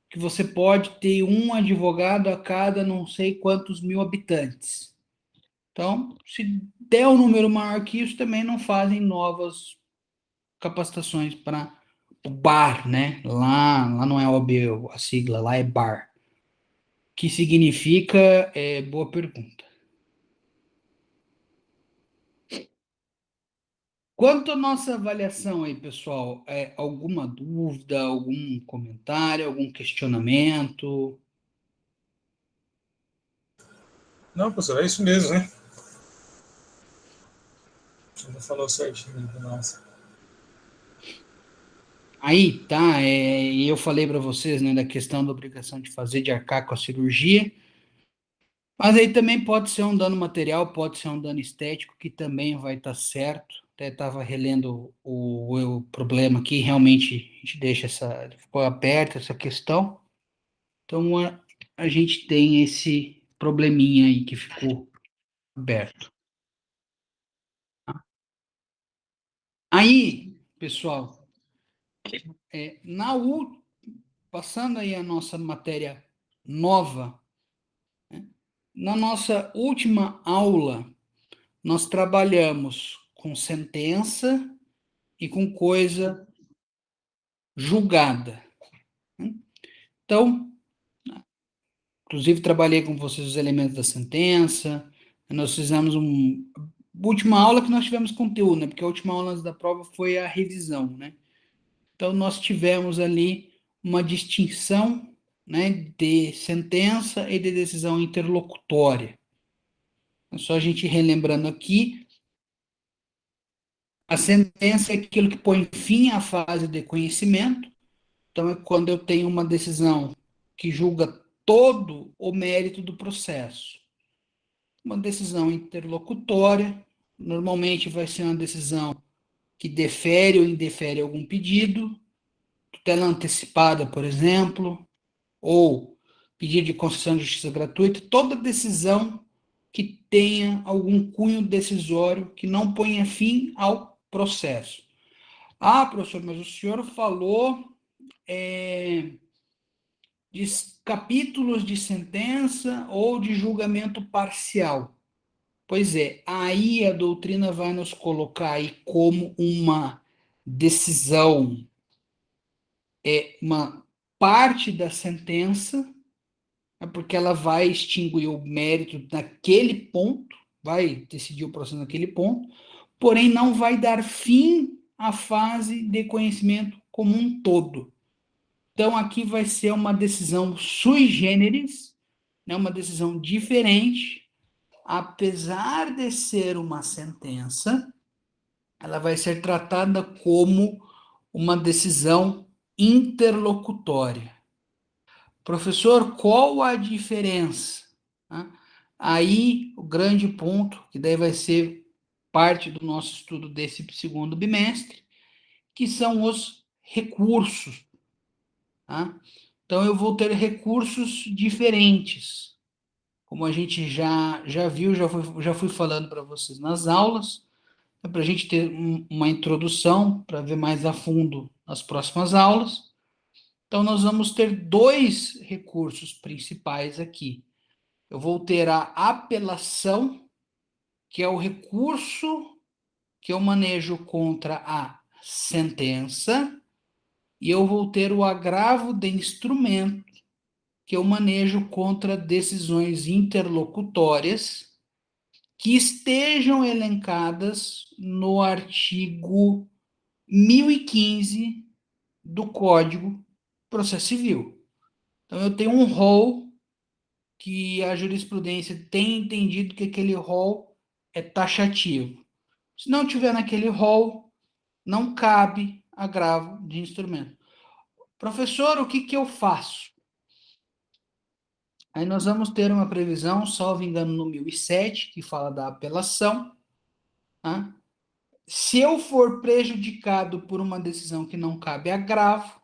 que você pode ter um advogado a cada não sei quantos mil habitantes. Então, se der um número maior que isso, também não fazem novas capacitações para o bar, né? Lá não é OAB a sigla, lá é bar. Que significa, boa pergunta. Quanto à nossa avaliação aí, pessoal, alguma dúvida, algum comentário, algum questionamento? Não, professor, é isso mesmo, né? Ele falou certinho para nós. Aí, tá, eu falei para vocês, né, da questão da obrigação de fazer, de arcar com a cirurgia, mas aí também pode ser um dano material, pode ser um dano estético, que também vai estar certo. Até estava relendo o problema aqui, realmente a gente deixa ficou aberta essa questão. Então, a gente tem esse probleminha aí que ficou aberto. Aí, pessoal, passando aí a nossa matéria nova, na nossa última aula, nós trabalhamos com sentença e com coisa julgada. Então, inclusive, trabalhei com vocês os elementos da sentença, nós fizemos última aula que nós tivemos conteúdo, né? Porque a última aula antes da prova foi a revisão, né? Então, nós tivemos ali uma distinção, né, de sentença e de decisão interlocutória. É só a gente relembrando aqui, a sentença é aquilo que põe fim à fase de conhecimento. Então, é quando eu tenho uma decisão que julga todo o mérito do processo. Uma decisão interlocutória, normalmente vai ser uma decisão que defere ou indefere algum pedido, tutela antecipada, por exemplo, ou pedido de concessão de justiça gratuita, toda decisão que tenha algum cunho decisório que não ponha fim ao processo. Professor, mas o senhor falou de capítulos de sentença ou de julgamento parcial. Pois é, aí a doutrina vai nos colocar aí como uma decisão, uma parte da sentença, porque ela vai extinguir o mérito naquele ponto, vai decidir o processo naquele ponto, porém não vai dar fim à fase de conhecimento como um todo. Então, aqui vai ser uma decisão sui generis, né, uma decisão diferente, apesar de ser uma sentença, ela vai ser tratada como uma decisão interlocutória. Professor, qual a diferença? Aí, o grande ponto, que daí vai ser parte do nosso estudo desse segundo bimestre, que são os recursos. Tá? Então, eu vou ter recursos diferentes. Como a gente já viu, já fui falando para vocês nas aulas, para a gente ter uma introdução, para ver mais a fundo nas próximas aulas. Então, nós vamos ter dois recursos principais aqui. Eu vou ter a apelação, que é o recurso que eu manejo contra a sentença, e eu vou ter o agravo de instrumento, que eu manejo contra decisões interlocutórias que estejam elencadas no artigo 1015 do Código de Processo Civil. Então, eu tenho um rol que a jurisprudência tem entendido que aquele rol é taxativo. Se não tiver naquele rol, não cabe agravo de instrumento. Professor, o que eu faço? Aí nós vamos ter uma previsão, salvo engano, no 1007, que fala da apelação. Tá? Se eu for prejudicado por uma decisão que não cabe agravo,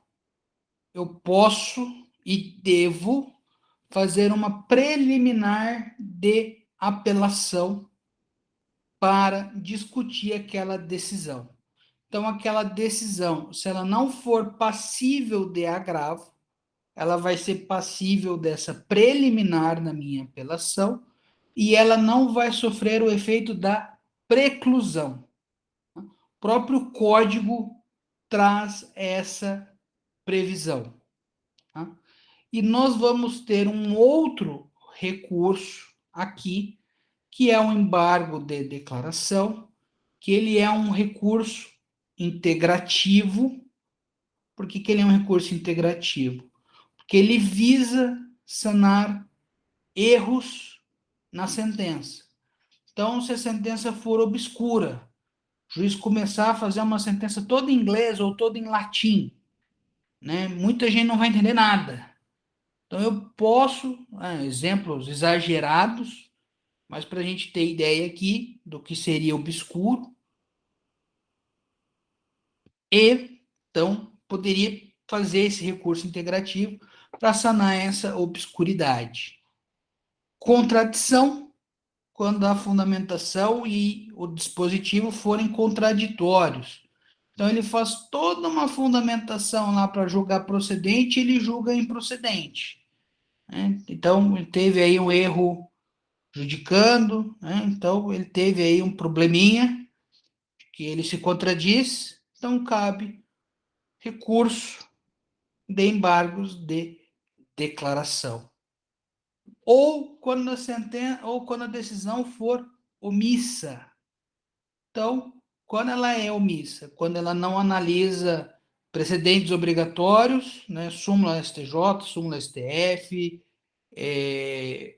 eu posso e devo fazer uma preliminar de apelação para discutir aquela decisão. Então, aquela decisão, se ela não for passível de agravo, ela vai ser passível dessa preliminar na minha apelação e ela não vai sofrer o efeito da preclusão. O próprio código traz essa previsão. Tá? E nós vamos ter um outro recurso aqui, que é o embargo de declaração, que ele é um recurso integrativo. Por que ele é um recurso integrativo? Porque ele visa sanar erros na sentença. Então, se a sentença for obscura, o juiz começar a fazer uma sentença toda em inglês ou toda em latim, né? Muita gente não vai entender nada. Então, eu posso, exemplos exagerados, mas para a gente ter ideia aqui do que seria obscuro, e então poderia fazer esse recurso integrativo para sanar essa obscuridade. Contradição, quando a fundamentação e o dispositivo forem contraditórios. Então, ele faz toda uma fundamentação lá para julgar procedente, e ele julga improcedente. Né? Então, ele teve aí um erro judicando, né? Então, ele teve aí um probleminha, que ele se contradiz, então cabe recurso de embargos de declaração. Ou quando a decisão for omissa. Então, quando ela é omissa, quando ela não analisa precedentes obrigatórios, né, súmula STJ, súmula STF,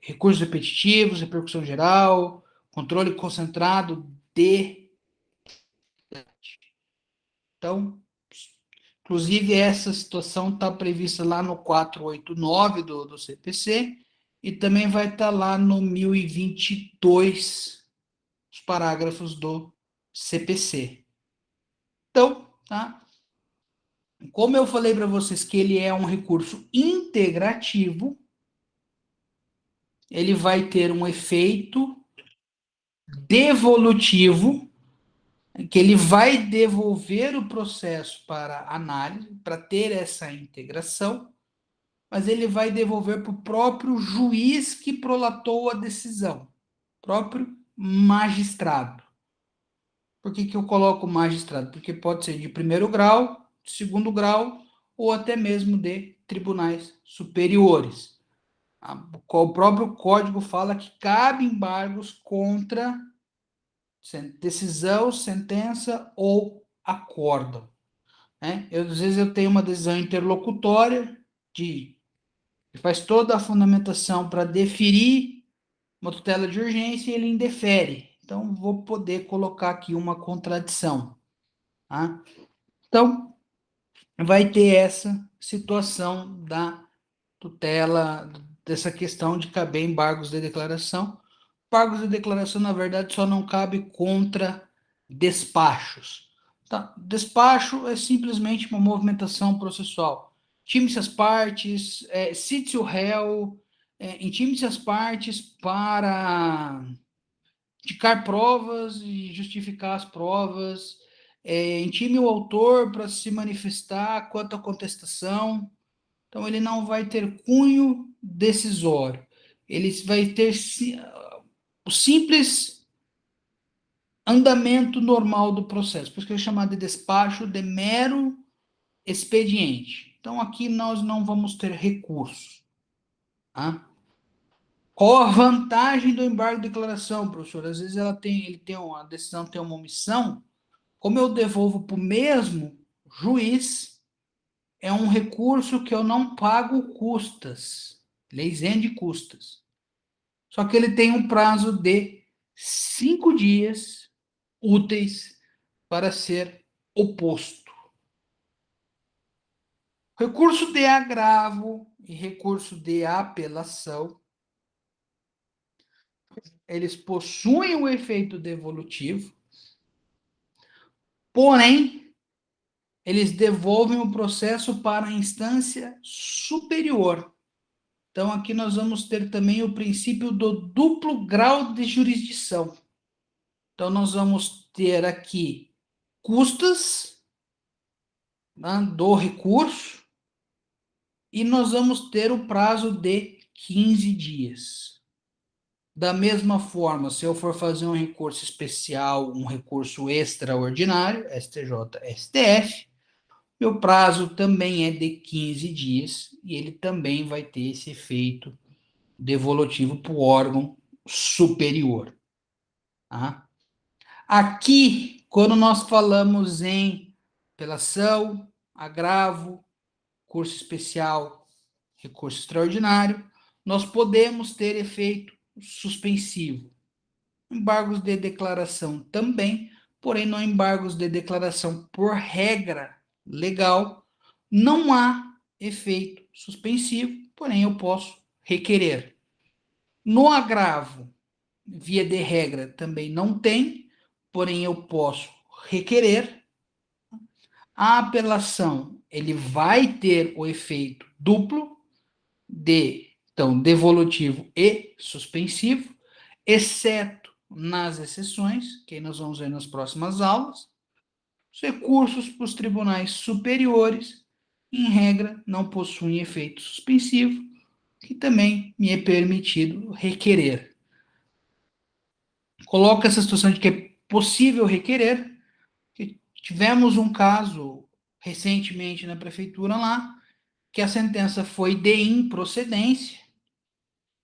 recursos repetitivos, repercussão geral, controle concentrado de... Então, inclusive, essa situação está prevista lá no 489 do CPC e também vai estar lá no 1022, os parágrafos do CPC. Então, tá? Como eu falei para vocês que ele é um recurso integrativo, ele vai ter um efeito devolutivo, que ele vai devolver o processo para análise, para ter essa integração, mas ele vai devolver para o próprio juiz que prolatou a decisão, próprio magistrado. Por que eu coloco magistrado? Porque pode ser de primeiro grau, de segundo grau, ou até mesmo de tribunais superiores. O próprio código fala que cabe embargos contra decisão, sentença ou acórdão. né? Às vezes eu tenho uma decisão interlocutória que faz toda a fundamentação para deferir uma tutela de urgência e ele indefere. Então, vou poder colocar aqui uma contradição. Tá? Então, vai ter essa situação da tutela, dessa questão de caber embargos de declaração. Embargos de declaração, na verdade, só não cabe contra despachos. Tá? Despacho é simplesmente uma movimentação processual. Intime-se as partes, cite o réu, intime-se as partes para indicar provas e justificar as provas, intime o autor para se manifestar quanto à contestação. Então, ele não vai ter cunho decisório. Ele vai ter o simples andamento normal do processo. Por isso que é chamado de despacho de mero expediente. Então, aqui nós não vamos ter recurso. Tá? Qual a vantagem do embargo de declaração, professor? Às vezes a decisão tem uma omissão. Como eu devolvo para o mesmo juiz, é um recurso que eu não pago custas, lei isenta de custas. Só que ele tem um prazo de 5 dias úteis para ser oposto. Recurso de agravo e recurso de apelação, eles possuem o efeito devolutivo, porém, eles devolvem o processo para a instância superior. Então, aqui nós vamos ter também o princípio do duplo grau de jurisdição. Então, nós vamos ter aqui custas, né, do recurso e nós vamos ter o prazo de 15 dias. Da mesma forma, se eu for fazer um recurso especial, um recurso extraordinário, STJ, STF, meu prazo também é de 15 dias e ele também vai ter esse efeito devolutivo para o órgão superior. Tá? Aqui, quando nós falamos em apelação, agravo, curso especial, recurso extraordinário, nós podemos ter efeito suspensivo. Embargos de declaração também, porém, não embargos de declaração por regra legal, não há efeito suspensivo, porém, eu posso requerer. No agravo, via de regra, também não tem, porém, eu posso requerer. A apelação, ele vai ter o efeito duplo de, então, devolutivo e suspensivo, exceto nas exceções, que nós vamos ver nas próximas aulas. Os recursos para os tribunais superiores, em regra, não possuem efeito suspensivo, que também me é permitido requerer. Coloca essa situação de que é possível requerer. Tivemos um caso recentemente na prefeitura lá, que a sentença foi de improcedência,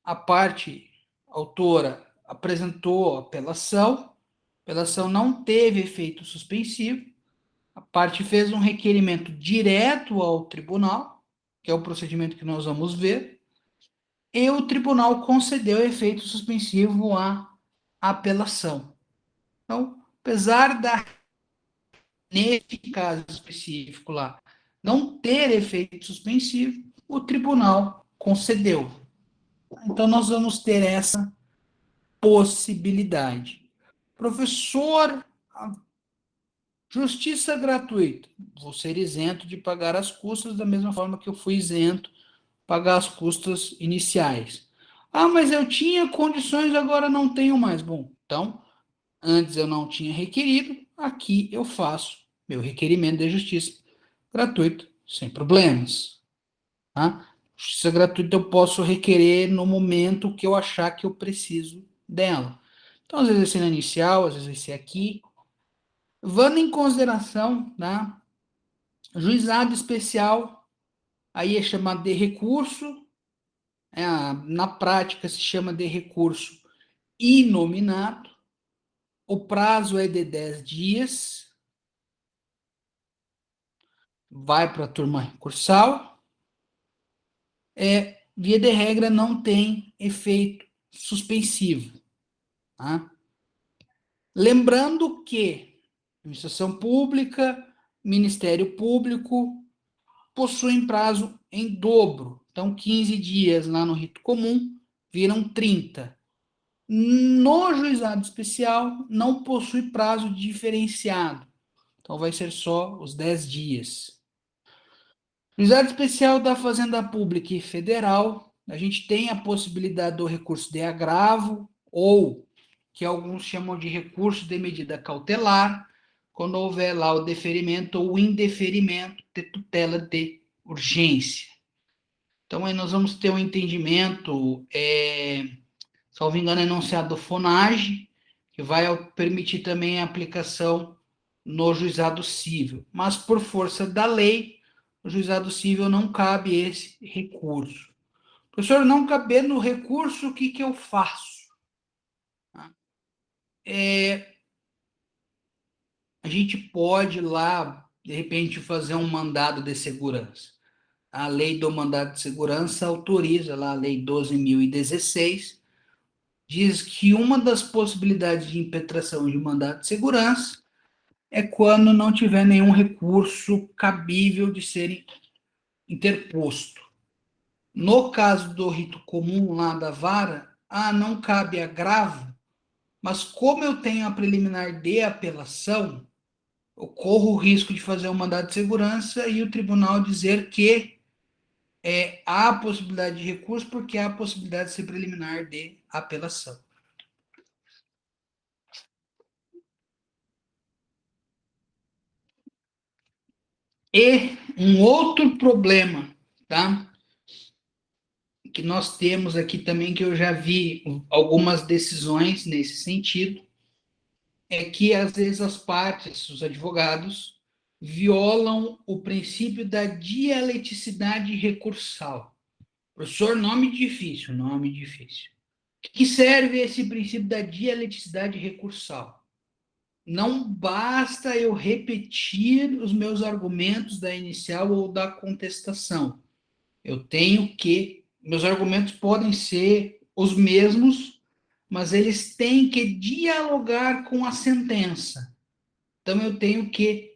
a parte autora apresentou apelação não teve efeito suspensivo, a parte fez um requerimento direto ao tribunal, que é o procedimento que nós vamos ver, e o tribunal concedeu efeito suspensivo à apelação. Então, apesar da, nesse caso específico lá, não ter efeito suspensivo, o tribunal concedeu. Então, nós vamos ter essa possibilidade. Professor, justiça gratuita. Vou ser isento de pagar as custas da mesma forma que eu fui isento de pagar as custas iniciais. Ah, mas eu tinha condições, agora não tenho mais. Bom, então, antes eu não tinha requerido, aqui eu faço meu requerimento de justiça gratuita, sem problemas. Tá? Justiça gratuita eu posso requerer no momento que eu achar que eu preciso dela. Então, às vezes vai ser na inicial, às vezes vai ser aqui. Levando em consideração, tá? Juizado especial, aí é chamado de recurso, na prática se chama de recurso inominado, o prazo é de 10 dias, vai para a turma recursal. Via de regra, não tem efeito suspensivo. Tá? Lembrando que administração pública, Ministério Público possuem prazo em dobro. Então, 15 dias lá no rito comum viram 30. No juizado especial, não possui prazo diferenciado. Então, vai ser só os 10 dias. Juizado especial da Fazenda Pública e Federal, a gente tem a possibilidade do recurso de agravo, ou que alguns chamam de recurso de medida cautelar, quando houver lá o deferimento ou o indeferimento de tutela de urgência. Então, aí nós vamos ter um entendimento, salvo engano, enunciado do FONAGE, que vai permitir também a aplicação no juizado civil. Mas, por força da lei, no juizado civil não cabe esse recurso. Professor, não cabendo no recurso, o que eu faço? A gente pode lá, de repente, fazer um mandado de segurança. A lei do mandado de segurança autoriza, lá a lei 12.016, diz que uma das possibilidades de impetração de mandado de segurança é quando não tiver nenhum recurso cabível de ser interposto. No caso do rito comum lá da vara, não cabe agravo, mas como eu tenho a preliminar de apelação, eu corro o risco de fazer um mandado de segurança e o tribunal dizer que há a possibilidade de recurso porque há a possibilidade de ser preliminar de apelação. E um outro problema, tá? Que nós temos aqui também, que eu já vi algumas decisões nesse sentido, é que às vezes as partes, os advogados, violam o princípio da dialeticidade recursal. Professor, nome difícil, nome difícil. O que serve esse princípio da dialeticidade recursal? Não basta eu repetir os meus argumentos da inicial ou da contestação. Eu tenho que... Meus argumentos podem ser os mesmos, mas eles têm que dialogar com a sentença. Então, eu tenho que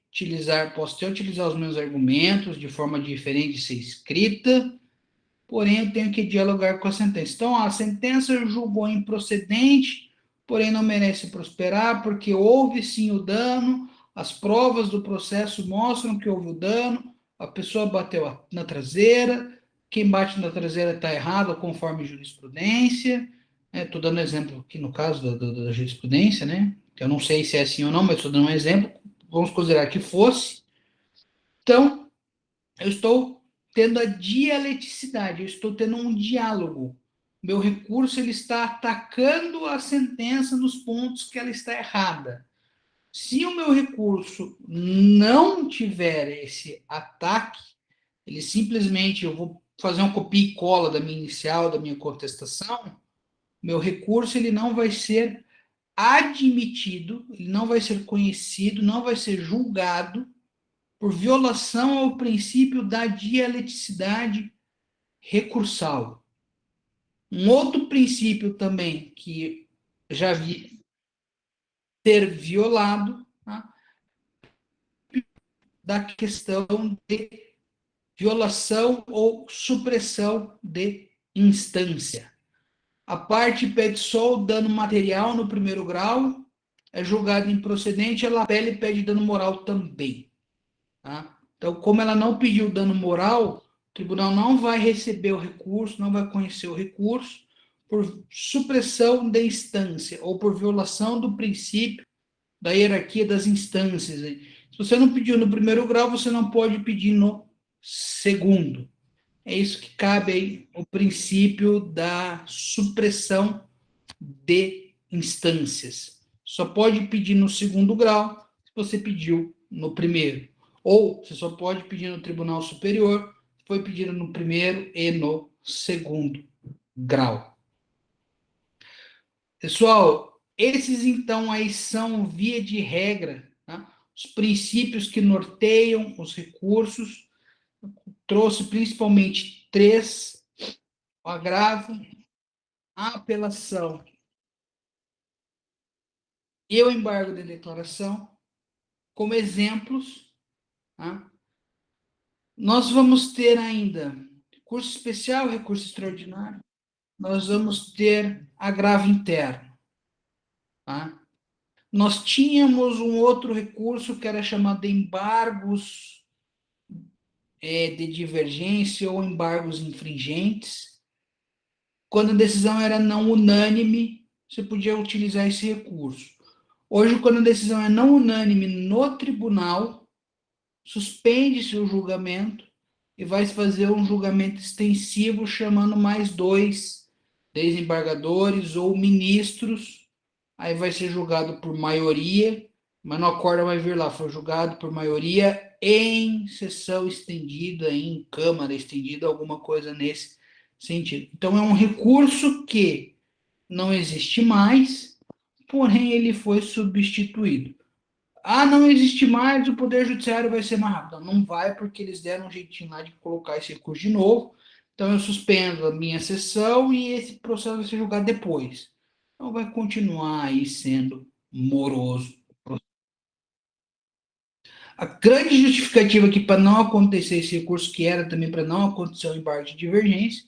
posso até utilizar os meus argumentos de forma diferente de ser escrita, porém, eu tenho que dialogar com a sentença. Então, a sentença julgou improcedente, porém não merece prosperar, porque houve sim o dano, as provas do processo mostram que houve o dano, a pessoa bateu na traseira, quem bate na traseira está errado, conforme jurisprudência. Estou dando exemplo aqui no caso da jurisprudência, né? Eu não sei se é assim ou não, mas estou dando um exemplo. Vamos considerar que fosse. Então, eu estou tendo a dialeticidade, eu estou tendo um diálogo. Meu recurso ele está atacando a sentença nos pontos que ela está errada. Se o meu recurso não tiver esse ataque, ele simplesmente, eu vou fazer um copia e cola da minha inicial, da minha contestação, meu recurso ele não vai ser admitido, ele não vai ser conhecido, não vai ser julgado por violação ao princípio da dialeticidade recursal. Um outro princípio também que já vi ser violado, tá? Da questão de violação ou supressão de instância. A parte pede só o dano material no primeiro grau, é julgada improcedente, ela apela e pede dano moral também. Tá? Então, como ela não pediu dano moral, o tribunal não vai receber o recurso, não vai conhecer o recurso por supressão de instância ou por violação do princípio da hierarquia das instâncias. Se você não pediu no primeiro grau, você não pode pedir no segundo. É isso que cabe aí, o princípio da supressão de instâncias. Só pode pedir no segundo grau se você pediu no primeiro. Ou você só pode pedir no Tribunal Superior se foi pedido no primeiro e no segundo grau. Pessoal, esses então aí são, via de regra, tá? os princípios que norteiam os recursos. Trouxe principalmente 3, o agravo, a apelação e o embargo de declaração, como exemplos. Tá? Nós vamos ter ainda recurso especial, recurso extraordinário. Nós vamos ter agravo interno. Tá? Nós tínhamos um outro recurso que era chamado de embargos de divergência ou embargos infringentes. Quando a decisão era não unânime, você podia utilizar esse recurso. Hoje, quando a decisão é não unânime no tribunal, suspende-se o julgamento e vai se fazer um julgamento extensivo chamando mais 2 desembargadores ou ministros. Aí vai ser julgado por maioria, mas no acordo vai vir lá, foi julgado por maioria em sessão estendida, em câmara estendida, alguma coisa nesse sentido. Então, é um recurso que não existe mais, porém ele foi substituído. Ah, não existe mais, o Poder Judiciário vai ser mais rápido. Não vai, porque eles deram um jeitinho lá de colocar esse recurso de novo. Então, eu suspendo a minha sessão e esse processo vai ser julgado depois. Então, vai continuar aí sendo moroso. A grande justificativa aqui para não acontecer esse recurso, que era também para não acontecer o embargo de divergência,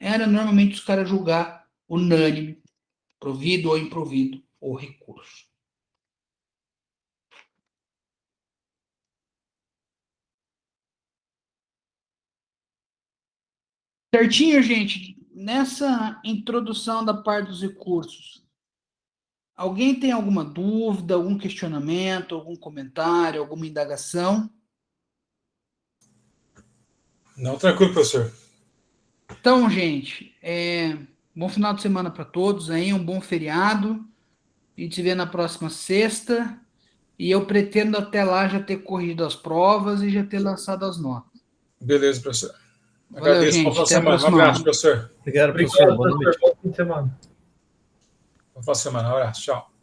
era normalmente os caras julgar unânime, provido ou improvido, o recurso. Certinho, gente? Nessa introdução da parte dos recursos, alguém tem alguma dúvida, algum questionamento, algum comentário, alguma indagação? Não, tranquilo, professor. Então, gente, bom final de semana para todos aí, um bom feriado. A gente se vê na próxima sexta. E eu pretendo até lá já ter corrigido as provas e já ter lançado as notas. Beleza, professor. Valeu, Agradeço. gente. Boa Até a semana. Um próxima abraço, aula. professor. Obrigado, professor. Boa noite. Bom fim de semana. Boa semana. Um abraço. Tchau.